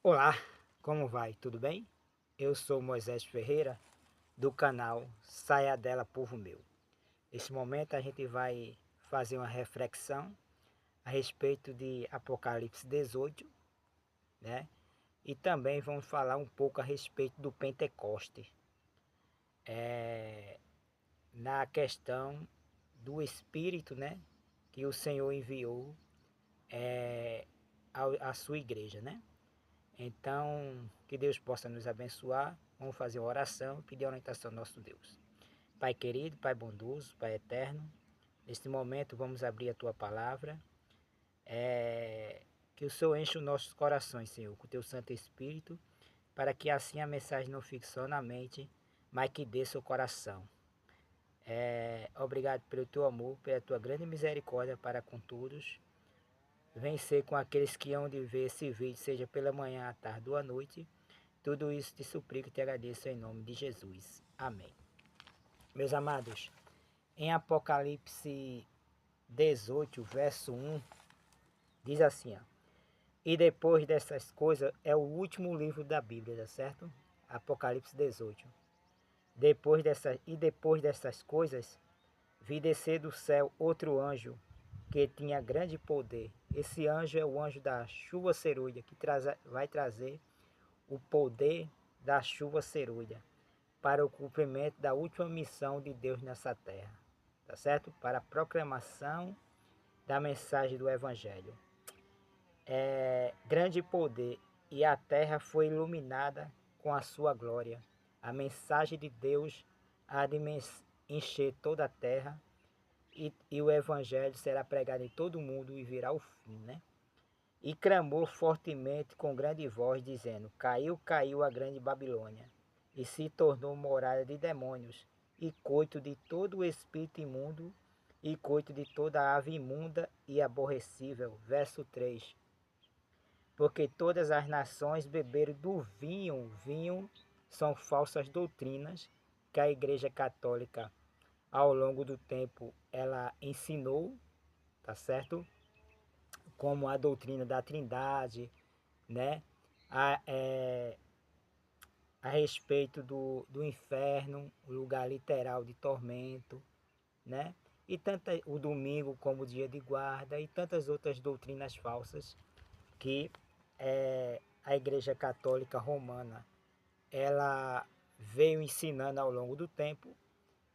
Olá, como vai? Tudo bem? Eu sou Moisés Ferreira, do canal Saia Dela Povo Meu. Nesse momento a gente vai fazer uma reflexão a respeito de Apocalipse 18, né? E também vamos falar um pouco a respeito do Pentecoste, na questão do Espírito, né? Que o Senhor enviou à sua igreja, né? Então, que Deus possa nos abençoar. Vamos fazer uma oração e pedir a orientação ao nosso Deus. Pai querido, Pai bondoso, Pai eterno, neste momento vamos abrir a Tua palavra. Que o Senhor enche os nossos corações, Senhor, com o Teu Santo Espírito, para que assim a mensagem não fique só na mente, mas que desça o coração. Obrigado pelo Teu amor, pela Tua grande misericórdia para com todos. Vem ser com aqueles que hão de ver esse vídeo, seja pela manhã, à tarde ou à noite. Tudo isso te suplico e te agradeço em nome de Jesus. Amém. Meus amados, em Apocalipse 18, verso 1, diz assim, ó, e depois dessas coisas, é o último livro da Bíblia, tá certo? Apocalipse 18. Depois dessas coisas, vi descer do céu outro anjo que tinha grande poder. Esse anjo é o anjo da chuva cerúlea, que vai trazer o poder da chuva cerúlea para o cumprimento da última missão de Deus nessa terra, tá certo? Para a proclamação da mensagem do Evangelho. Grande poder, e a terra foi iluminada com a sua glória. A mensagem de Deus há de encher toda a terra, e o Evangelho será pregado em todo o mundo e virá o fim, né? E clamou fortemente com grande voz, dizendo: Caiu, caiu a grande Babilônia, e se tornou morada de demônios, e coito de todo o espírito imundo, e coito de toda a ave imunda e aborrecível. Verso 3. Porque todas as nações beberam do vinho. Vinho são falsas doutrinas que a Igreja Católica, ao longo do tempo, ela ensinou, tá certo? Como a doutrina da Trindade, né? A, é, a respeito do inferno, o lugar literal de tormento, né? E o domingo como dia de guarda e tantas outras doutrinas falsas que a Igreja Católica Romana ela veio ensinando ao longo do tempo,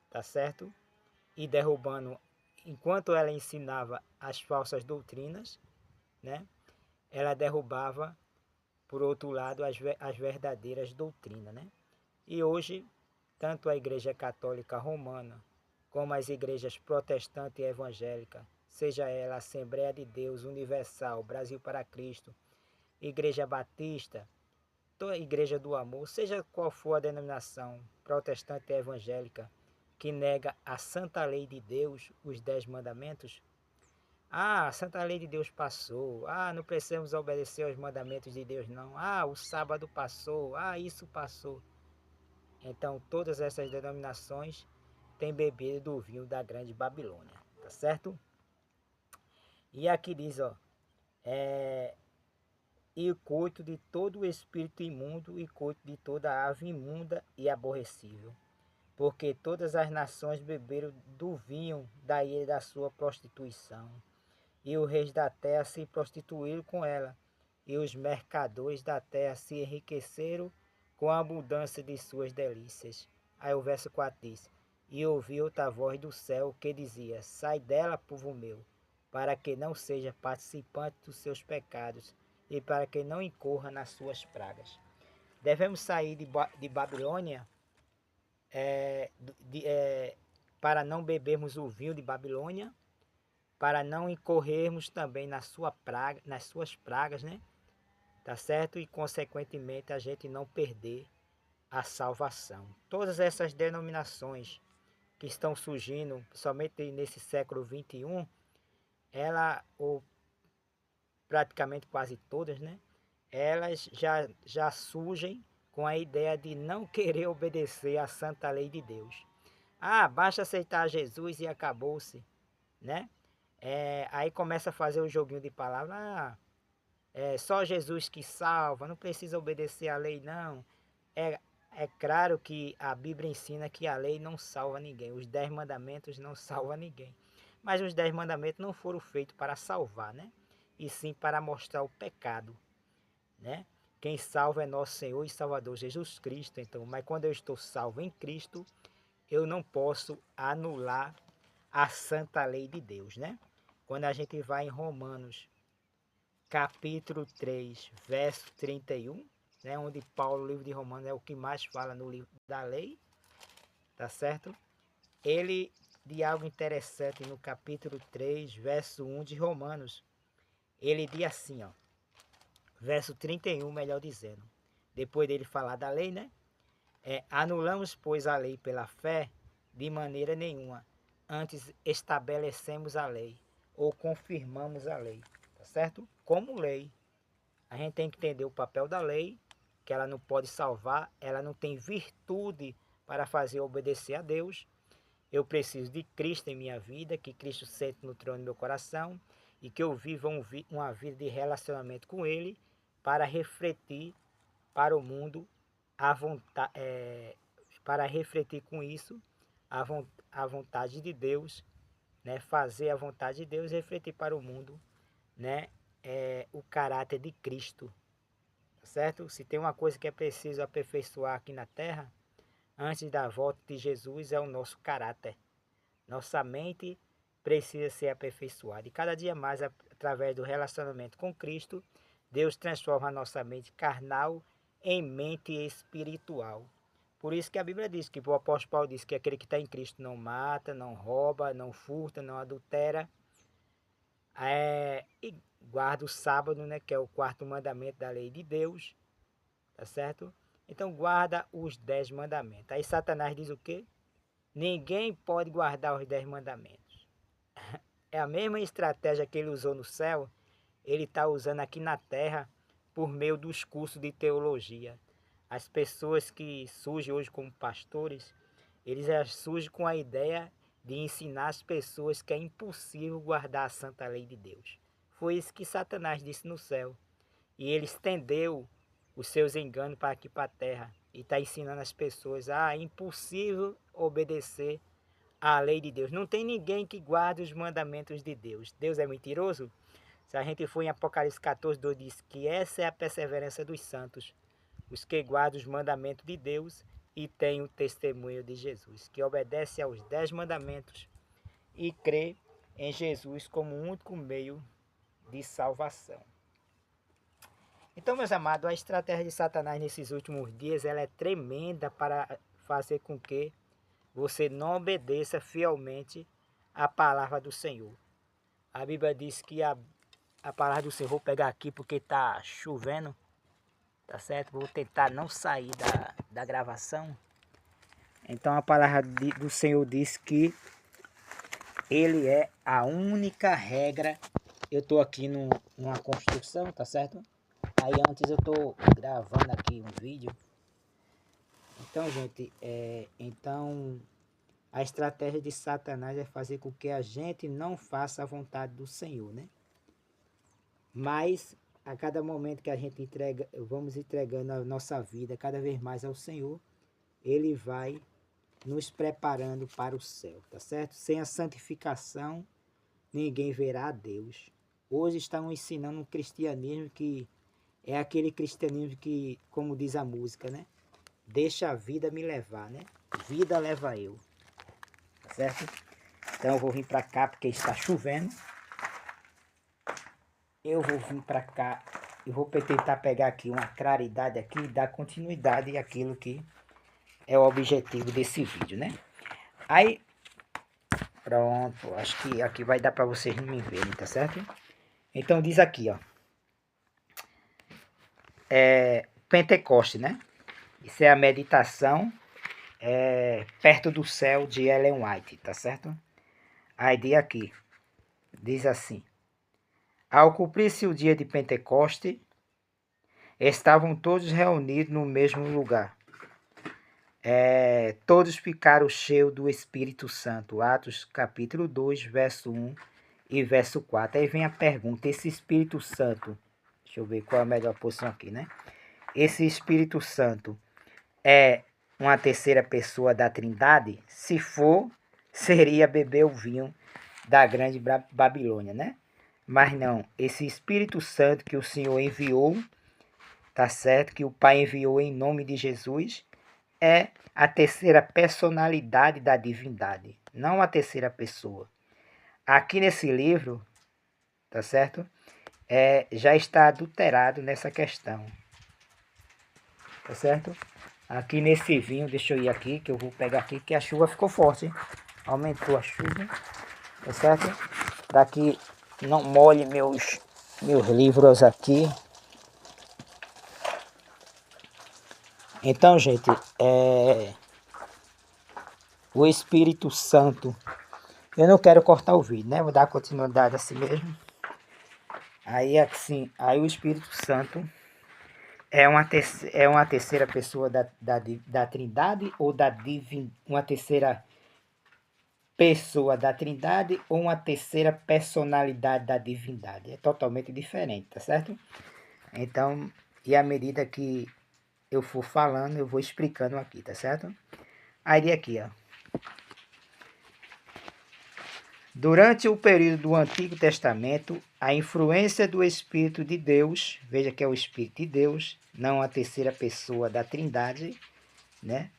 tá certo? E derrubando, enquanto ela ensinava as falsas doutrinas, né? Ela derrubava, por outro lado, as verdadeiras doutrinas, né? E hoje, tanto a Igreja Católica Romana, como as igrejas protestante e evangélica, seja ela Assembleia de Deus Universal, Brasil para Cristo, Igreja Batista, toda Igreja do Amor, seja qual for a denominação protestante e evangélica que nega a santa lei de Deus, os 10 mandamentos, a santa lei de Deus passou. Não precisamos obedecer aos mandamentos de Deus, não. O sábado passou. Isso passou. Então, todas essas denominações têm bebido do vinho da grande Babilônia, tá certo? E aqui diz, ó, e coito de todo o espírito imundo e coito de toda ave imunda e aborrecível, porque todas as nações beberam do vinho da ira da sua prostituição, e os reis da terra se prostituíram com ela, e os mercadores da terra se enriqueceram com a abundância de suas delícias. Aí o verso 4 diz: E ouvi outra voz do céu que dizia: Sai dela, povo meu, para que não seja participante dos seus pecados, e para que não incorra nas suas pragas. Devemos sair de Babilônia para não bebermos o vinho de Babilônia, para não incorrermos também nas suas pragas, né? Tá certo? E consequentemente a gente não perder a salvação. Todas essas denominações que estão surgindo, somente nesse século 21, ou praticamente quase todas, né? Elas já surgem com a ideia de não querer obedecer à santa lei de Deus. Basta aceitar Jesus e acabou-se, né? Aí começa a fazer o joguinho de palavras. é só Jesus que salva, não precisa obedecer à lei, não. É, é claro que a Bíblia ensina que a lei não salva ninguém, os 10 mandamentos não salvam ninguém. Mas os 10 mandamentos não foram feitos para salvar, né? E sim para mostrar o pecado, né? Quem salva é nosso Senhor e Salvador Jesus Cristo, então. Mas quando eu estou salvo em Cristo, eu não posso anular a santa lei de Deus, né? Quando a gente vai em Romanos, capítulo 3, verso 31, né? Onde Paulo, o livro de Romanos, é o que mais fala no livro da lei, tá certo? Ele, de algo interessante, no capítulo 3, verso 1 de Romanos, ele diz assim, ó, verso 31, melhor dizendo, depois dele falar da lei, né? Anulamos, pois, a lei pela fé de maneira nenhuma. Antes estabelecemos a lei ou confirmamos a lei, tá certo? Como lei, a gente tem que entender o papel da lei, que ela não pode salvar, ela não tem virtude para fazer obedecer a Deus. Eu preciso de Cristo em minha vida, que Cristo sente no trono do meu coração e que eu viva uma vida de relacionamento com Ele para refletir para o mundo a vontade, para refletir com isso a vontade de Deus, né? Fazer a vontade de Deus e refletir para o mundo, né? O caráter de Cristo, tá certo? Se tem uma coisa que é preciso aperfeiçoar aqui na terra, antes da volta de Jesus, é o nosso caráter. Nossa mente precisa ser aperfeiçoada. E cada dia mais, através do relacionamento com Cristo, Deus transforma a nossa mente carnal em mente espiritual. Por isso que a Bíblia diz, que o apóstolo Paulo diz que aquele que está em Cristo não mata, não rouba, não furta, não adultera, e guarda o sábado, né, que é o quarto mandamento da lei de Deus, tá certo? Então guarda os 10 mandamentos. Aí Satanás diz o quê? Ninguém pode guardar os 10 mandamentos. É a mesma estratégia que ele usou no céu, ele está usando aqui na terra por meio dos cursos de teologia. As pessoas que surgem hoje como pastores, eles já surgem com a ideia de ensinar as pessoas que é impossível guardar a santa lei de Deus. Foi isso que Satanás disse no céu. E ele estendeu os seus enganos para aqui para a terra. E está ensinando as pessoas, é impossível obedecer à lei de Deus. Não tem ninguém que guarde os mandamentos de Deus. Deus é mentiroso? Se a gente for em Apocalipse 14, 2, diz que essa é a perseverança dos santos, os que guardam os mandamentos de Deus e têm o testemunho de Jesus, que obedece aos 10 mandamentos e crê em Jesus como o único meio de salvação. Então, meus amados, a estratégia de Satanás nesses últimos dias ela é tremenda para fazer com que você não obedeça fielmente a palavra do Senhor. A Bíblia diz que a palavra do Senhor, vou pegar aqui porque está chovendo, tá certo? Vou tentar não sair da gravação. Então a palavra do Senhor diz que Ele é a única regra. Eu estou aqui numa construção, tá certo? Aí antes eu estou gravando aqui um vídeo. Então, gente, então a estratégia de Satanás é fazer com que a gente não faça a vontade do Senhor, né? Mas a cada momento que a gente vamos entregando a nossa vida cada vez mais ao Senhor, Ele vai nos preparando para o céu, tá certo? Sem a santificação, ninguém verá a Deus. Hoje estão ensinando um cristianismo que é aquele cristianismo que, como diz a música, né? Deixa a vida me levar, né? Vida leva eu, tá certo? Então eu vou vir para cá porque está chovendo. Eu vou vir para cá e vou tentar pegar aqui uma claridade aqui e dar continuidade àquilo que é o objetivo desse vídeo, né? Aí, pronto, acho que aqui vai dar para vocês não me verem, tá certo? Então diz aqui, ó. Pentecoste, né? Isso é a meditação perto do céu de Ellen White, tá certo? Aí diz aqui, diz assim: ao cumprir-se o dia de Pentecoste, estavam todos reunidos no mesmo lugar. Todos ficaram cheios do Espírito Santo. Atos capítulo 2, verso 1 e verso 4. Aí vem a pergunta, esse Espírito Santo, deixa Deixa eu ver qual é a melhor posição aqui, né? Esse Espírito Santo é uma terceira pessoa da Trindade? Se for, seria beber o vinho da grande Babilônia, né? Mas não, esse Espírito Santo que o Senhor enviou, tá certo? Que o Pai enviou em nome de Jesus, é a terceira personalidade da divindade, não a terceira pessoa. Aqui nesse livro, tá certo? Já está adulterado nessa questão, tá certo? Aqui nesse vinho, deixa eu ir aqui, que eu vou pegar aqui, que a chuva ficou forte, hein? Aumentou a chuva, tá certo? Daqui não molhe meus livros aqui. Então, gente, o Espírito Santo, eu não quero cortar o vídeo, né? Vou dar continuidade assim mesmo. Aí assim, aí o Espírito Santo é uma terceira pessoa da Trindade ou uma terceira pessoa da Trindade ou uma terceira personalidade da divindade. É totalmente diferente, tá certo? Então, e à medida que eu for falando, eu vou explicando aqui, tá certo? Aí aqui, ó. Durante o período do Antigo Testamento, a influência do Espírito de Deus, veja que é o Espírito de Deus, não a terceira pessoa da Trindade, né?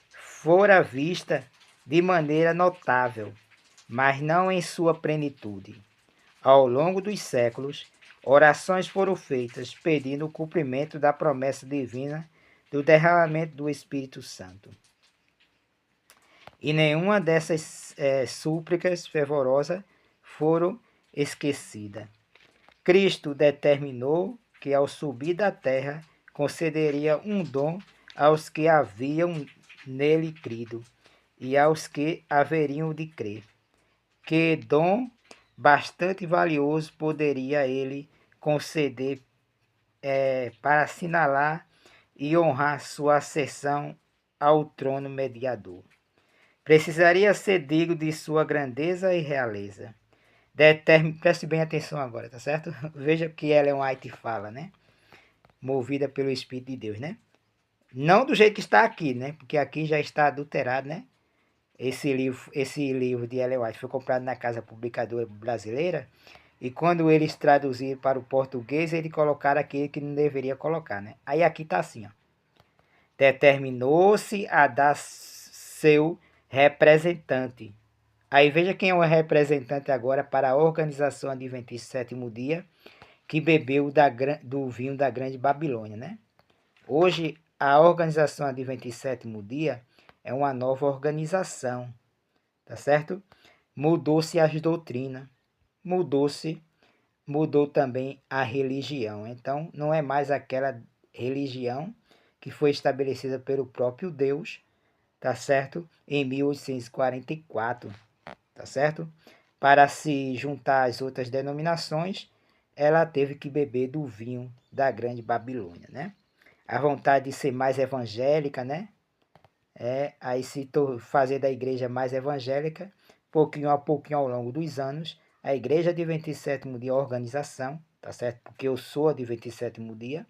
Fora vista de maneira notável, mas não em sua plenitude. Ao longo dos séculos, orações foram feitas pedindo o cumprimento da promessa divina do derramamento do Espírito Santo. E nenhuma dessas súplicas fervorosas foram esquecidas. Cristo determinou que ao subir da terra concederia um dom aos que haviam nele crido e aos que haveriam de crer. Que dom bastante valioso poderia ele conceder para assinalar e honrar sua ascensão ao trono mediador. Precisaria ser digno de sua grandeza e realeza. Preste bem atenção agora, tá certo? Veja o que Ellen White fala, né? Movida pelo Espírito de Deus, né? Não do jeito que está aqui, né? Porque aqui já está adulterado, né? Esse livro de Ellen White foi comprado na Casa Publicadora Brasileira e quando eles traduziram para o português, eles colocaram aquilo que não deveria colocar, né? Aí aqui está assim, ó. Determinou-se a dar seu representante. Aí veja quem é o representante agora para a Organização Adventista Sétimo Dia, que bebeu do vinho da Grande Babilônia, né? Hoje, a Organização Adventista Sétimo Dia é uma nova organização, tá certo? Mudou-se as doutrinas, mudou também a religião. Então, não é mais aquela religião que foi estabelecida pelo próprio Deus, tá certo? Em 1844, tá certo? Para se juntar às outras denominações, ela teve que beber do vinho da Grande Babilônia, né? A vontade de ser mais evangélica, né? Aí se fazer da igreja mais evangélica, pouquinho a pouquinho ao longo dos anos, a Igreja Adventista Sétimo Dia Organização, tá certo? Porque eu sou Adventista Sétimo Dia,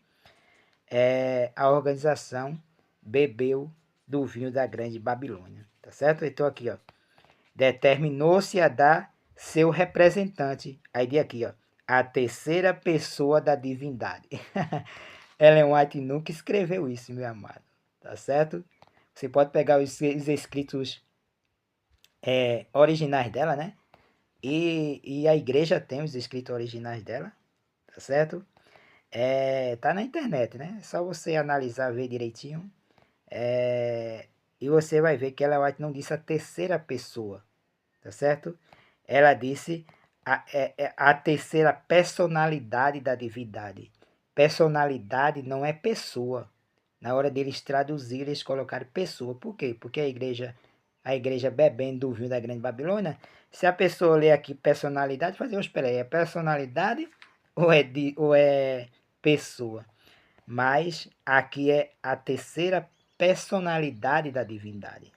a organização bebeu do vinho da Grande Babilônia, tá certo? Então aqui, ó, determinou-se a dar seu representante, aí de aqui, ó, a terceira pessoa da divindade. Ellen White nunca escreveu isso, meu amado, tá certo? Você pode pegar os escritos originais dela, né? E a igreja tem os escritos originais dela, tá certo? Tá na internet, né? É só você analisar, ver direitinho. E você vai ver que Ellen White não disse a terceira pessoa, tá certo? Ela disse a terceira personalidade da divindade. Personalidade não é pessoa. Na hora deles traduzir, eles colocaram pessoa. Por quê? Porque a igreja bebendo do vinho da Grande Babilônia, se a pessoa ler aqui personalidade, fazer, espera aí, é personalidade ou é pessoa? Mas aqui é a terceira personalidade da divindade.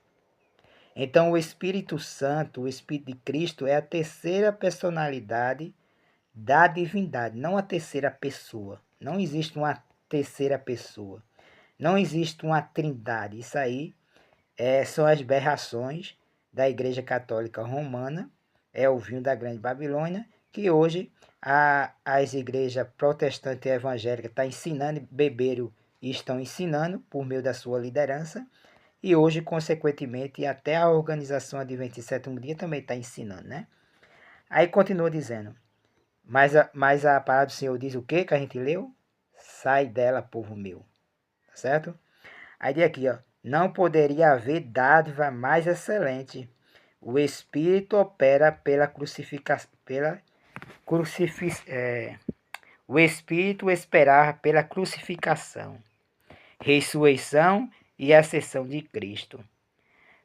Então o Espírito Santo, o Espírito de Cristo, é a terceira personalidade da divindade, não a terceira pessoa. Não existe uma terceira pessoa. Não existe uma trindade. Isso aí são as aberrações da Igreja Católica Romana, é o vinho da Grande Babilônia, que hoje as igrejas protestantes e evangélicas estão ensinando, beberam e estão ensinando por meio da sua liderança, e hoje, consequentemente, até a organização Adventista Sétimo Dia também está ensinando, né? Aí continua dizendo, mas a palavra do Senhor diz o que a gente leu? Sai dela, povo meu, tá certo? Aí diz aqui, ó, não poderia haver dádiva mais excelente. O Espírito opera pela crucificação, o Espírito esperar pela crucificação, ressurreição e ascensão de Cristo.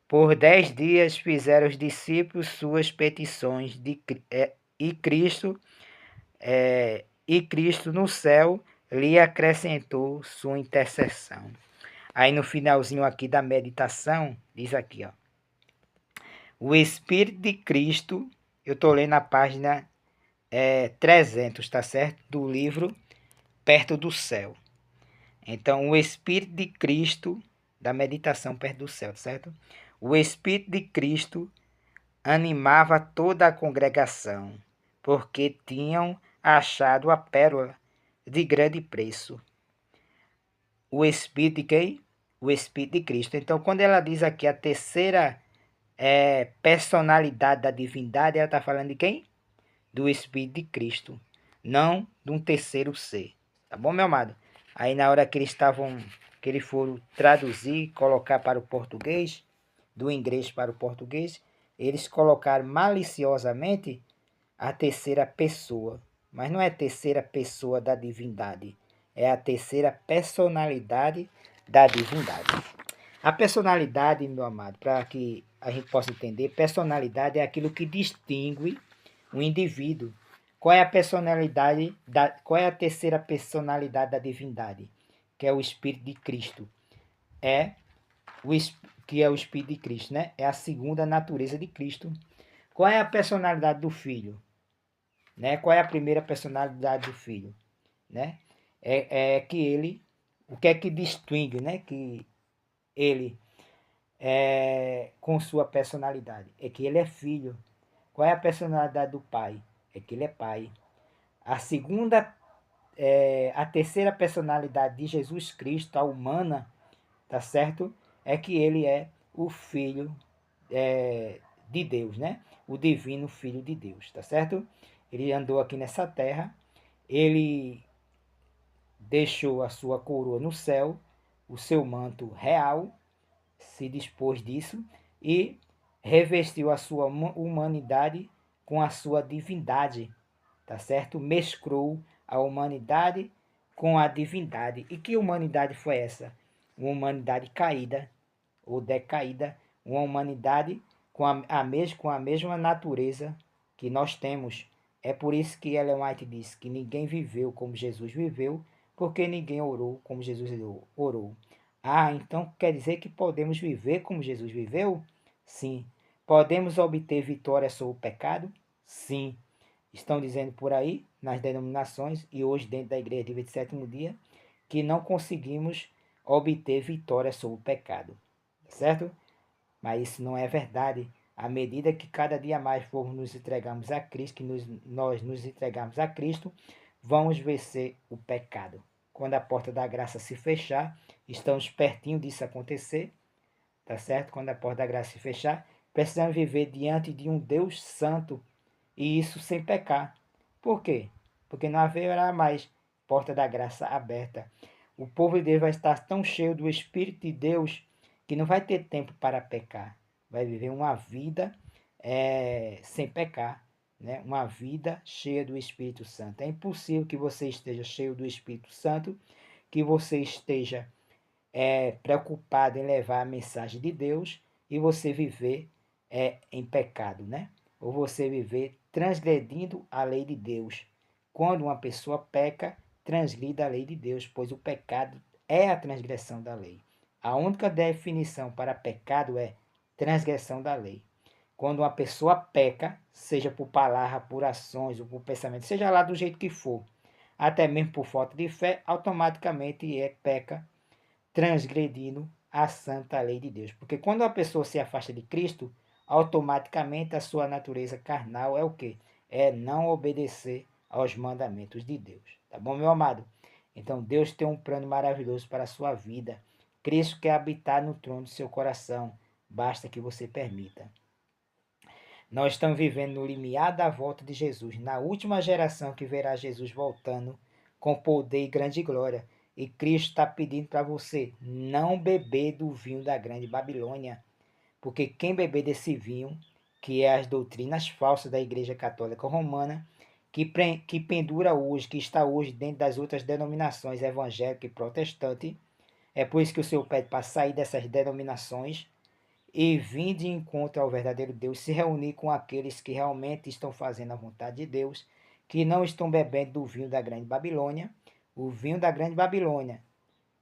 Por 10 dias fizeram os discípulos suas petições e Cristo no céu lhe acrescentou sua intercessão. Aí no finalzinho aqui da meditação, diz aqui, ó. O Espírito de Cristo, eu estou lendo a página 300, tá certo? Do livro Perto do Céu. Então, o Espírito de Cristo, da meditação perto do céu, certo? O Espírito de Cristo animava toda a congregação, porque tinham achado a pérola de grande preço. O Espírito de quem? O Espírito de Cristo. Então, quando ela diz aqui a terceira personalidade da divindade, ela está falando de quem? Do Espírito de Cristo, não de um terceiro ser. Tá bom, meu amado? Aí na hora que eles foram traduzir, colocar para o português, do inglês para o português, eles colocaram maliciosamente a terceira pessoa. Mas não é a terceira pessoa da divindade, é a terceira personalidade da divindade. A personalidade, meu amado, para que a gente possa entender, personalidade é aquilo que distingue um indivíduo. Qual é a personalidade, qual é a terceira personalidade da divindade? Que é o Espírito de Cristo. Que é o Espírito de Cristo, né? É a segunda natureza de Cristo. Qual é a personalidade do Filho? Né? Qual é a primeira personalidade do Filho? Né? Que ele, o que é que distingue, né? Que ele com sua personalidade? É que ele é filho. Qual é a personalidade do Pai? É que ele é Pai. A segunda, a terceira personalidade de Jesus Cristo, a humana, tá certo? É que ele é o Filho de Deus, né? O divino Filho de Deus, tá certo? Ele andou aqui nessa terra, ele deixou a sua coroa no céu, o seu manto real, se dispôs disso e revestiu a sua humanidade com a sua divindade, tá certo? Mesclou a humanidade com a divindade. E que humanidade foi essa? Uma humanidade caída ou decaída, uma humanidade com a mesma natureza que nós temos. É por isso que Ellen White diz que ninguém viveu como Jesus viveu, porque ninguém orou como Jesus orou. Ah, então quer dizer que podemos viver como Jesus viveu? Sim. Podemos obter vitória sobre o pecado? Sim. Estão dizendo por aí, nas denominações, e hoje dentro da igreja de 27º dia, que não conseguimos obter vitória sobre o pecado. Certo? Mas isso não é verdade. À medida que cada dia mais formos nos entregarmos a Cristo, que nós nos entregarmos a Cristo, vamos vencer o pecado. Quando a porta da graça se fechar, estamos pertinho disso acontecer, tá certo? Quando a porta da graça se fechar, precisamos viver diante de um Deus santo, e isso sem pecar. Por quê? Porque não haverá mais porta da graça aberta. O povo de Deus vai estar tão cheio do Espírito de Deus que não vai ter tempo para pecar. Vai viver uma vida sem pecar, né? Uma vida cheia do Espírito Santo. É impossível que você esteja cheio do Espírito Santo, que você esteja preocupado em levar a mensagem de Deus e você viver em pecado, né? Ou você viver transgredindo a lei de Deus. Quando uma pessoa peca, transgride a lei de Deus, pois o pecado é a transgressão da lei. A única definição para pecado é transgressão da lei. Quando uma pessoa peca, seja por palavra, por ações ou por pensamento, seja lá do jeito que for, até mesmo por falta de fé, automaticamente peca, transgredindo a santa lei de Deus. Porque quando a pessoa se afasta de Cristo, automaticamente a sua natureza carnal é o quê? É não obedecer aos mandamentos de Deus. Tá bom, meu amado? Então, Deus tem um plano maravilhoso para a sua vida. Cristo quer habitar no trono do seu coração. Basta que você permita. Nós estamos vivendo no limiar da volta de Jesus, na última geração que verá Jesus voltando com poder e grande glória. E Cristo está pedindo para você não beber do vinho da grande Babilônia, porque quem beber desse vinho, que é as doutrinas falsas da Igreja Católica Romana, que pendura hoje, que está hoje dentro das outras denominações evangélica e protestante, é por isso que o Senhor pede para sair dessas denominações e vir de encontro ao verdadeiro Deus, se reunir com aqueles que realmente estão fazendo a vontade de Deus, que não estão bebendo do vinho da grande Babilônia. O vinho da grande Babilônia,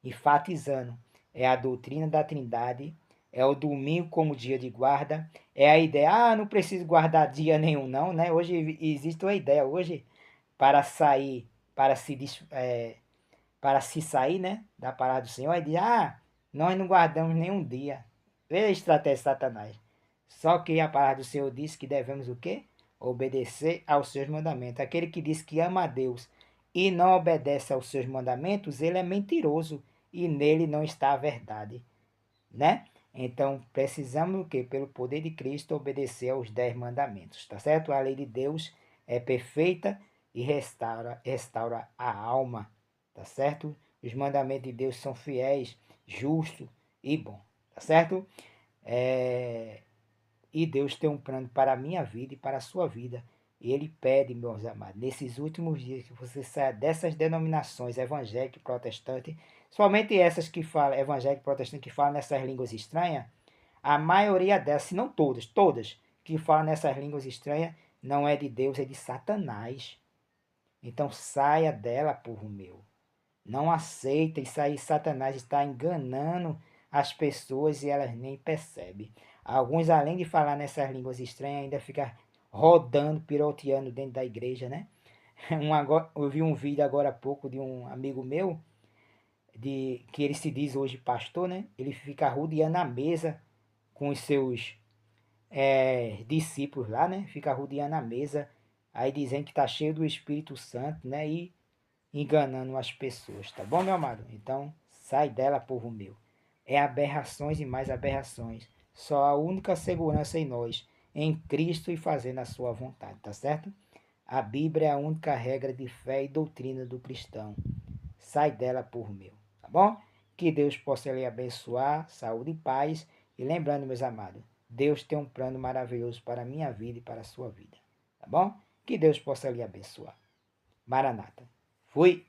enfatizando, é a doutrina da Trindade, é o domingo como dia de guarda, é a ideia, não preciso guardar dia nenhum não, né? Hoje existe uma ideia, hoje, para sair, para se sair, né, da palavra do Senhor, e diz, nós não guardamos nenhum dia. Veja a estratégia de Satanás. Só que a palavra do Senhor diz que devemos o quê? Obedecer aos seus mandamentos. Aquele que diz que ama a Deus e não obedece aos seus mandamentos, ele é mentiroso e nele não está a verdade, né? Então, precisamos o quê? Pelo poder de Cristo, obedecer aos 10 mandamentos, tá certo? A lei de Deus é perfeita e restaura a alma, tá certo? Os mandamentos de Deus são fiéis, justos e bons, tá certo? E Deus tem um plano para a minha vida e para a sua vida. E Ele pede, meus amados, nesses últimos dias que você saia dessas denominações evangélicas e protestantes, somente essas que falam, evangélico e protestante, que falam nessas línguas estranhas, a maioria delas, se não todas, todas que falam nessas línguas estranhas, não é de Deus, é de Satanás. Então saia dela, povo meu. Não aceita, isso aí Satanás está enganando as pessoas e elas nem percebem. Alguns, além de falar nessas línguas estranhas, ainda ficam rodando, piroteando dentro da igreja, né? Eu vi um vídeo agora há pouco de um amigo meu, que ele se diz hoje pastor, né? Ele fica rodeando a mesa com os seus discípulos lá, né? Fica rodeando a mesa, aí dizendo que está cheio do Espírito Santo, né? E enganando as pessoas, tá bom, meu amado? Então, sai dela, povo meu. É aberrações e mais aberrações. Só a única segurança em nós, em Cristo e fazendo a sua vontade, tá certo? A Bíblia é a única regra de fé e doutrina do cristão. Sai dela, povo meu, tá bom? Que Deus possa lhe abençoar, saúde e paz. E lembrando, meus amados, Deus tem um plano maravilhoso para a minha vida e para a sua vida, tá bom? Que Deus possa lhe abençoar. Maranata. Fui!